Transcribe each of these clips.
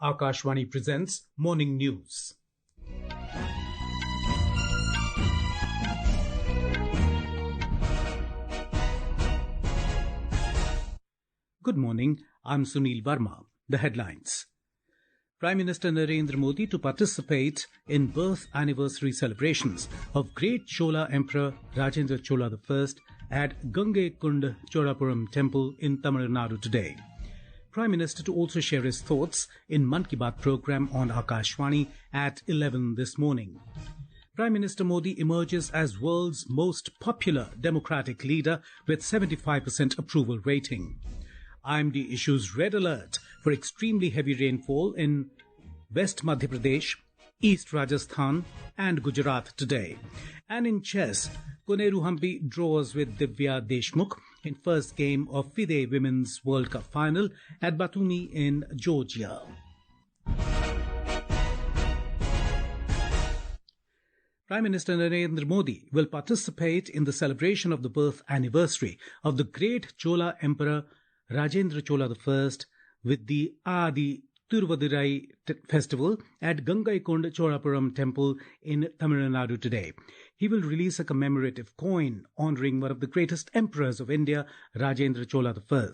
Akashvani presents Morning News. Good morning, I'm Sunil Verma. The headlines. Prime Minister Narendra Modi to participate in birth anniversary celebrations of great Chola Emperor Rajendra Chola I at Gangaikonda Cholapuram Temple in Tamil Nadu today. Prime Minister to also share his thoughts in Mann Ki Baat program on Akashvani at 11 this morning. Prime Minister Modi emerges as world's most popular democratic leader with 75% approval rating. IMD issues red alert for extremely heavy rainfall in West Madhya Pradesh, East Rajasthan and Gujarat today. And in chess, Koneru Humpy draws with Divya Deshmukh in first game of FIDE Women's World Cup final at Batumi in Georgia. Prime Minister Narendra Modi will participate in the celebration of the birth anniversary of the great Chola Emperor Rajendra Chola I with the Adi Tiruvadurai festival at Gangaikonda Cholapuram Temple in Tamil Nadu today. He will release a commemorative coin honouring one of the greatest emperors of India, Rajendra Chola I.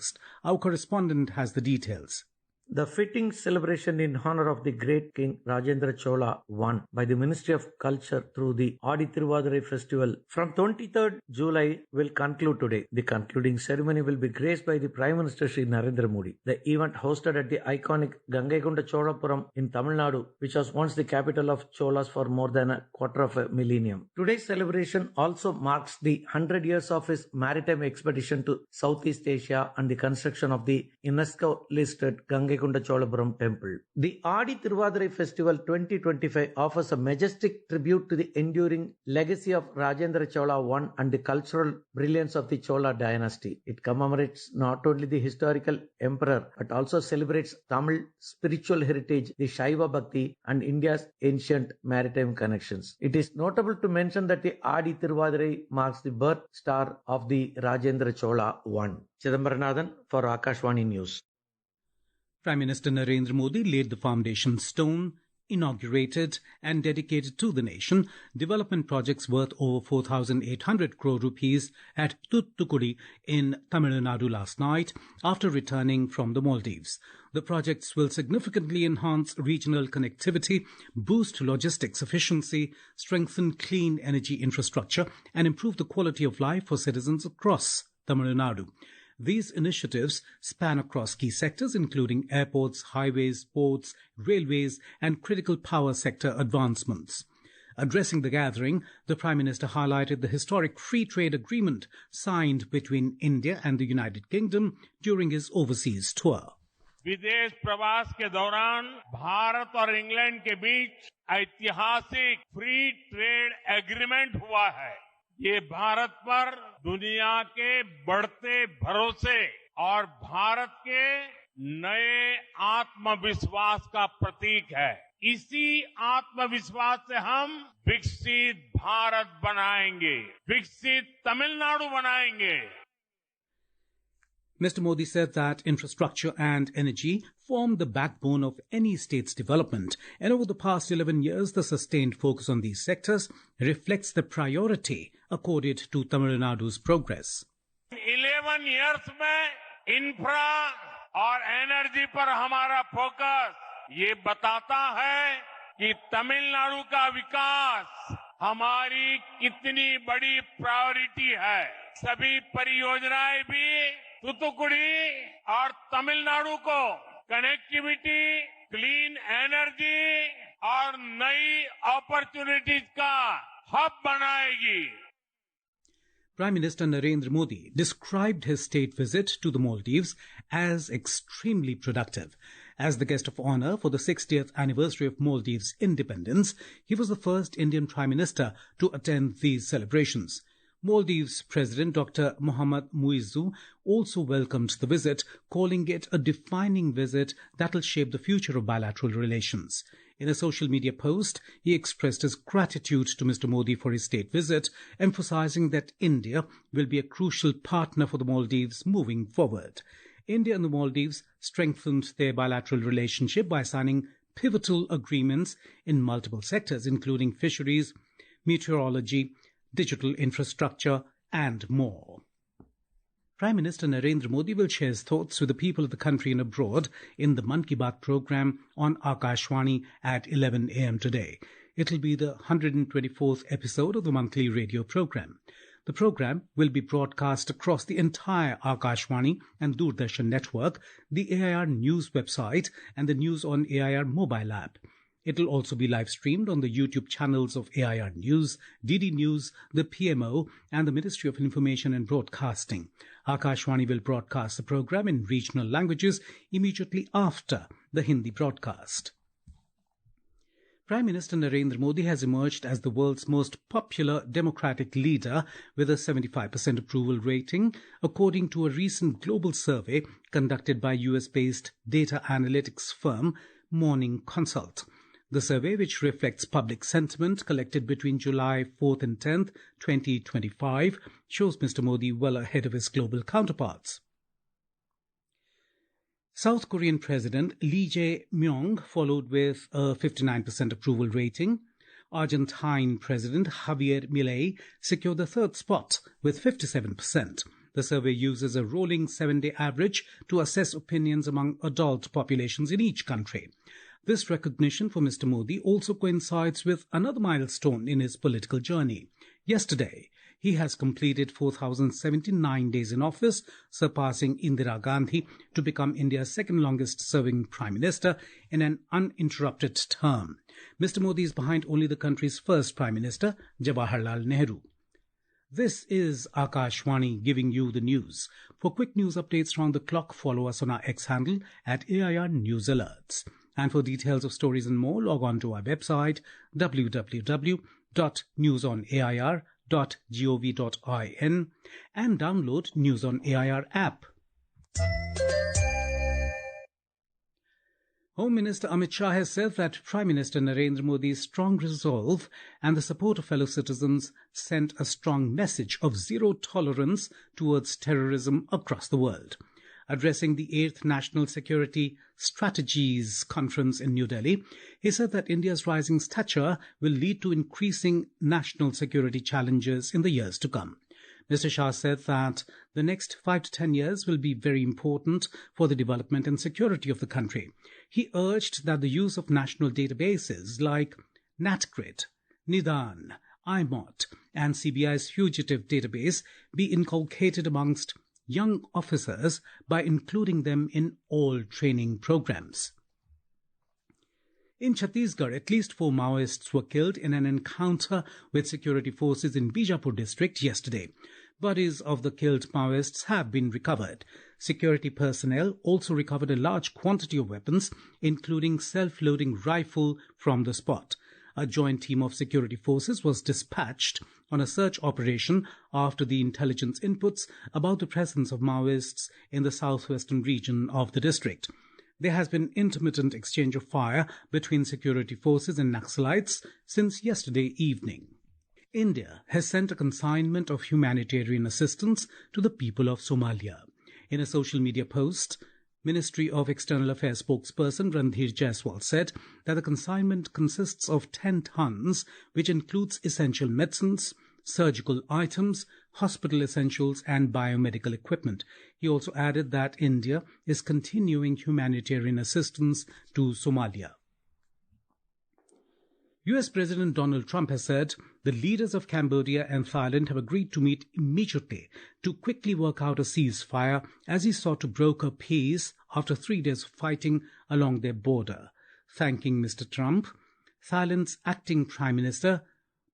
Our correspondent has the details. The fitting celebration in honor of the great King Rajendra Chola I by the Ministry of Culture through the Adi Tiruvadurai festival from 23rd July will conclude today. The concluding ceremony will be graced by the Prime Minister Shri Narendra Modi. The event hosted at the iconic Gangaikonda Cholapuram in Tamil Nadu, which was once the capital of Cholas for more than a quarter of a millennium. Today's celebration also marks the 100 years of his maritime expedition to Southeast Asia and the construction of the UNESCO-listed Gangaikonda Cholapuram Temple. The Adi Tiruvadurai Festival 2025 offers a majestic tribute to the enduring legacy of Rajendra Chola I and the cultural brilliance of the Chola dynasty. It commemorates not only the historical emperor but also celebrates Tamil spiritual heritage, the Shaiva Bhakti and India's ancient maritime connections. It is notable to mention that the Adi Tiruvadurai marks the birth star of the Rajendra Chola I. Chidambaranathan for Akashvani News. Prime Minister Narendra Modi laid the foundation stone, inaugurated and dedicated to the nation development projects worth over 4,800 crore rupees at Thoothukudi in Tamil Nadu last night after returning from the Maldives. The projects will significantly enhance regional connectivity, boost logistics efficiency, strengthen clean energy infrastructure and improve the quality of life for citizens across Tamil Nadu. These initiatives span across key sectors including airports, highways, ports, railways and critical power sector advancements. Addressing the gathering, the Prime Minister highlighted the historic free trade agreement signed between India and the United Kingdom during his overseas tour. विदेश प्रवास के दौरान भारत और England के बीच ऐतिहासिक free trade agreement हुआ है। ये भारत पर दुनिया के बढ़ते भरोसे और भारत के नए आत्मविश्वास का प्रतीक है। इसी आत्मविश्वास से हम विकसित भारत बनाएंगे, विकसित तमिलनाडु बनाएंगे। Mr. Modi said that infrastructure and energy form the backbone of any state's development, and over the past 11 years, the sustained focus on these sectors reflects the priority accorded to Tamil Nadu's progress. 11 years में infra और energy पर हमारा focus ये बताता है कि तमिलनाडु का विकास हमारी कितनी बड़ी प्रायोरिटी है। सभी परियोजनाएं भी तूतुकुड़ी और तमिलनाडु को कनेक्टिविटी, क्लीन एनर्जी और नई अपॉर्चुनिटीज का हब बनाएगी। Prime Minister Narendra Modi described his state visit to the Maldives as extremely productive. As the guest of honor for the 60th anniversary of Maldives' independence, he was the first Indian Prime Minister to attend these celebrations. Maldives President Dr. Mohammad Muizzu also welcomed the visit, calling it a defining visit that will shape the future of bilateral relations. In a social media post, he expressed his gratitude to Mr. Modi for his state visit, emphasizing that India will be a crucial partner for the Maldives moving forward. India and the Maldives strengthened their bilateral relationship by signing pivotal agreements in multiple sectors, including fisheries, meteorology, digital infrastructure, and more. Prime Minister Narendra Modi will share his thoughts with the people of the country and abroad in the Mann Ki Baat program on Akashvani at 11 a.m. today. It will be the 124th episode of the monthly radio program. The program will be broadcast across the entire Akashvani and Doordarshan network, the AIR News website, and the News on AIR mobile app. It will also be live streamed on the YouTube channels of AIR News, DD News, the PMO, and the Ministry of Information and Broadcasting. Akashvani will broadcast the program in regional languages immediately after the Hindi broadcast. Prime Minister Narendra Modi has emerged as the world's most popular democratic leader with a 75% approval rating, according to a recent global survey conducted by US-based data analytics firm Morning Consult. The survey, which reflects public sentiment collected between July 4th and 10th, 2025, shows Mr. Modi well ahead of his global counterparts. South Korean President Lee Jae-myung followed with a 59% approval rating. Argentine President Javier Milei secured the third spot with 57%. The survey uses a rolling 7-day average to assess opinions among adult populations in each country. This recognition for Mr. Modi also coincides with another milestone in his political journey. Yesterday, he has completed 4,079 days in office, surpassing Indira Gandhi to become India's second longest-serving Prime Minister in an uninterrupted term. Mr. Modi is behind only the country's first Prime Minister, Jawaharlal Nehru. This is Akashvani giving you the news. For quick news updates round the clock, follow us on our X handle at AIR News Alerts. And for details of stories and more, log on to our website www.newsonair.gov.in and download News on AIR app. Home Minister Amit Shah has said that Prime Minister Narendra Modi's strong resolve and the support of fellow citizens sent a strong message of zero tolerance towards terrorism across the world. Addressing the 8th National Security Strategies Conference in New Delhi, he said that India's rising stature will lead to increasing national security challenges in the years to come. Mr. Shah said that the next 5 to 10 years will be very important for the development and security of the country. He urged that the use of national databases like NatGrid, Nidan, IMOT, and CBI's fugitive database be inculcated amongst young officers by including them in all training programs. In Chhattisgarh, at least 4 Maoists were killed in an encounter with security forces in Bijapur district yesterday. Bodies of the killed Maoists have been recovered. Security personnel also recovered a large quantity of weapons, including self-loading rifle from the spot. A joint team of security forces was dispatched on a search operation after the intelligence inputs about the presence of Maoists in the southwestern region of the district. There has been intermittent exchange of fire between security forces and Naxalites since yesterday evening. India has sent a consignment of humanitarian assistance to the people of Somalia. In a social media post, Ministry of External Affairs spokesperson Randhir Jaiswal said that the consignment consists of 10 tons, which includes essential medicines, surgical items, hospital essentials and biomedical equipment. He also added that India is continuing humanitarian assistance to Somalia. US President Donald Trump has said the leaders of Cambodia and Thailand have agreed to meet immediately to quickly work out a ceasefire as he sought to broker peace after 3 days of fighting along their border. Thanking Mr. Trump, Thailand's acting Prime Minister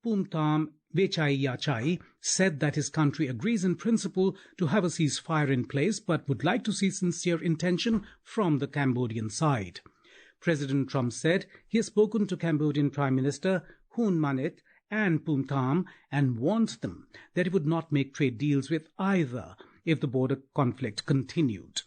Phumtham Vechayachai said that his country agrees in principle to have a ceasefire in place but would like to see sincere intention from the Cambodian side. President Trump said he has spoken to Cambodian Prime Minister Hun Manet and Phumtham and warned them that he would not make trade deals with either if the border conflict continued.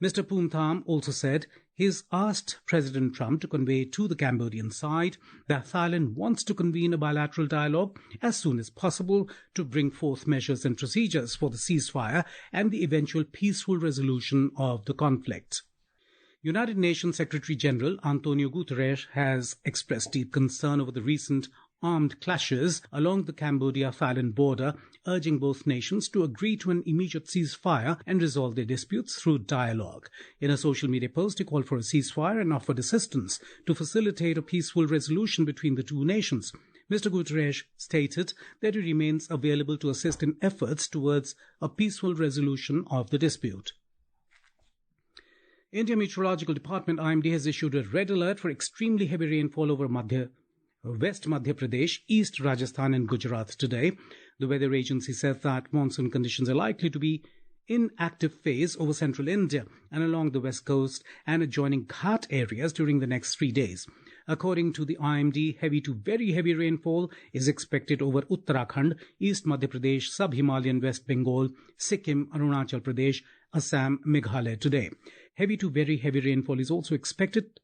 Mr. Poomtham also said he's asked President Trump to convey to the Cambodian side that Thailand wants to convene a bilateral dialogue as soon as possible to bring forth measures and procedures for the ceasefire and the eventual peaceful resolution of the conflict. United Nations Secretary-General Antonio Guterres has expressed deep concern over the recent armed clashes along the Cambodia-Thailand border, urging both nations to agree to an immediate ceasefire and resolve their disputes through dialogue. In a social media post, he called for a ceasefire and offered assistance to facilitate a peaceful resolution between the two nations. Mr. Guterres stated that he remains available to assist in efforts towards a peaceful resolution of the dispute. India Meteorological Department IMD has issued a red alert for extremely heavy rainfall over West Madhya Pradesh, East Rajasthan and Gujarat today. The weather agency said that monsoon conditions are likely to be in active phase over central India and along the west coast and adjoining Ghat areas during the next 3 days. According to the IMD, heavy to very heavy rainfall is expected over Uttarakhand, East Madhya Pradesh, Sub-Himalayan West Bengal, Sikkim, Arunachal Pradesh, Assam, Meghalaya today. Heavy to very heavy rainfall is also expected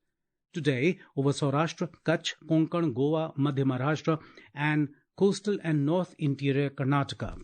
today over Saurashtra, Kutch, Konkan, Goa, Madhya Maharashtra and coastal and north interior Karnataka.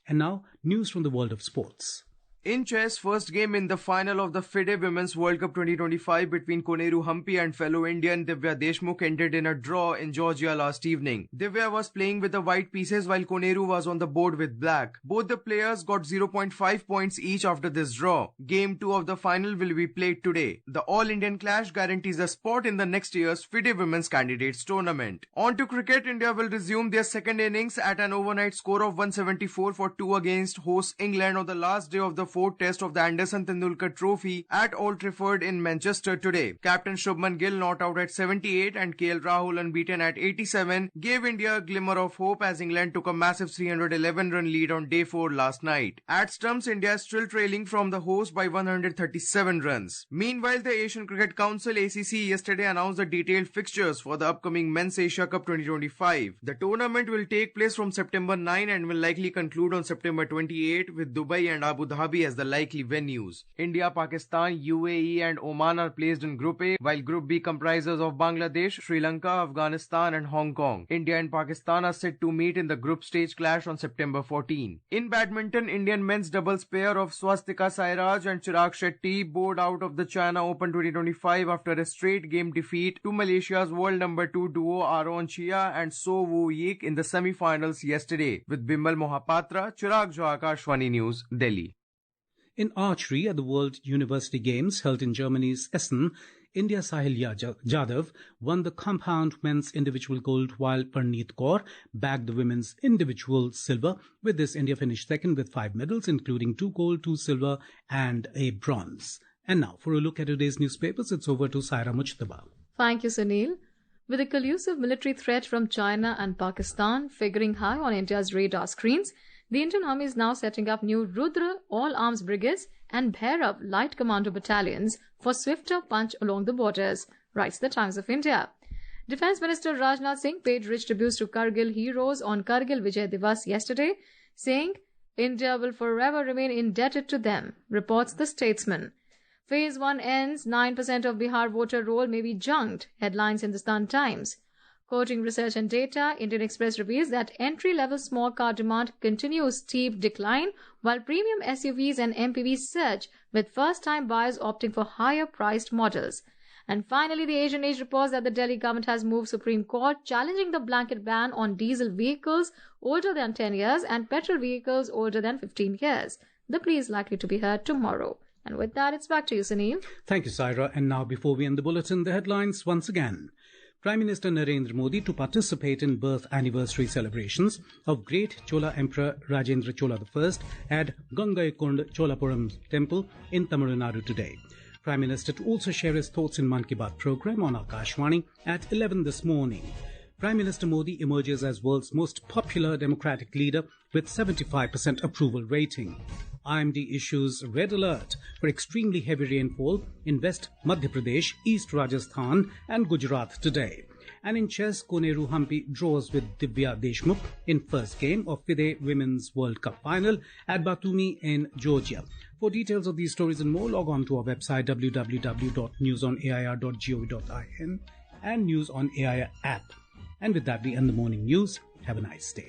And now, news from the world of sports. In chess, first game in the final of the FIDE Women's World Cup 2025 between Koneru Humpy and fellow Indian Divya Deshmukh ended in a draw in Georgia last evening. Divya was playing with the white pieces while Koneru was on the board with black. Both the players got 0.5 points each after this draw. Game 2 of the final will be played today. The All-Indian clash guarantees a spot in the next year's FIDE Women's Candidates Tournament. On to cricket, India will resume their second innings at an overnight score of 174 for 2 against hosts England on the last day of the fourth test of the Anderson Tendulkar Trophy at Old Trafford in Manchester today. Captain Shubman Gill not out at 78 and KL Rahul unbeaten at 87 gave India a glimmer of hope as England took a massive 311-run lead on day 4 last night. At stumps, India is still trailing from the host by 137 runs. Meanwhile, the Asian Cricket Council ACC yesterday announced the detailed fixtures for the upcoming Men's Asia Cup 2025. The tournament will take place from September 9 and will likely conclude on September 28 with Dubai and Abu Dhabi as the likely venues. India, Pakistan, UAE and Oman are placed in Group A, while Group B comprises of Bangladesh, Sri Lanka, Afghanistan and Hong Kong. India and Pakistan are set to meet in the group stage clash on September 14. In badminton, Indian men's doubles pair of Swastika Sairaj and Chirag Shetty bowed out of the China Open 2025 after a straight game defeat to Malaysia's world number 2 duo Aaron Chia and So Woo Yik in the semi-finals yesterday. With Bimal Mohapatra, Chirag Jha, Akashvani News, Delhi. In archery at the World University Games held in Germany's Essen, India's Sahil Jadhav won the compound men's individual gold while Parneet Kaur bagged the women's individual silver. With this, India finished second with 5 medals, including 2 gold, 2 silver and a bronze. And now, for a look at today's newspapers, it's over to Saira Mujtaba. Thank you, Sunil. With a collusive military threat from China and Pakistan figuring high on India's radar screens, the Indian Army is now setting up new Rudra all-arms brigades and Bhairav light commando battalions for swifter punch along the borders, writes the Times of India. Defence Minister Rajnath Singh paid rich tributes to Kargil heroes on Kargil Vijay Divas yesterday, saying India will forever remain indebted to them, reports the Statesman. Phase 1 ends, 9% of Bihar voter roll may be junked, headlines Hindustan Times. Quoting research and data, Indian Express reveals that entry-level small car demand continues steep decline, while premium SUVs and MPVs surge, with first-time buyers opting for higher-priced models. And finally, the Asian Age reports that the Delhi government has moved Supreme Court, challenging the blanket ban on diesel vehicles older than 10 years and petrol vehicles older than 15 years. The plea is likely to be heard tomorrow. And with that, it's back to you, Sunil. Thank you, Saira. And now, before we end the bulletin, the headlines once again. Prime Minister Narendra Modi to participate in birth anniversary celebrations of great Chola Emperor Rajendra Chola I at Gangaikonda Cholapuram Temple in Tamil Nadu today. Prime Minister to also share his thoughts in Mann Ki Baat program on Akashvani at 11 this morning. Prime Minister Modi emerges as world's most popular democratic leader with 75% approval rating. IMD issues red alert for extremely heavy rainfall in West Madhya Pradesh, East Rajasthan and Gujarat today. And in chess, Koneru Humpy draws with Divya Deshmukh in first game of FIDE Women's World Cup final at Batumi in Georgia. For details of these stories and more, log on to our website www.newsonair.gov.in and News on AIR app. And with that, we end the morning news. Have a nice day.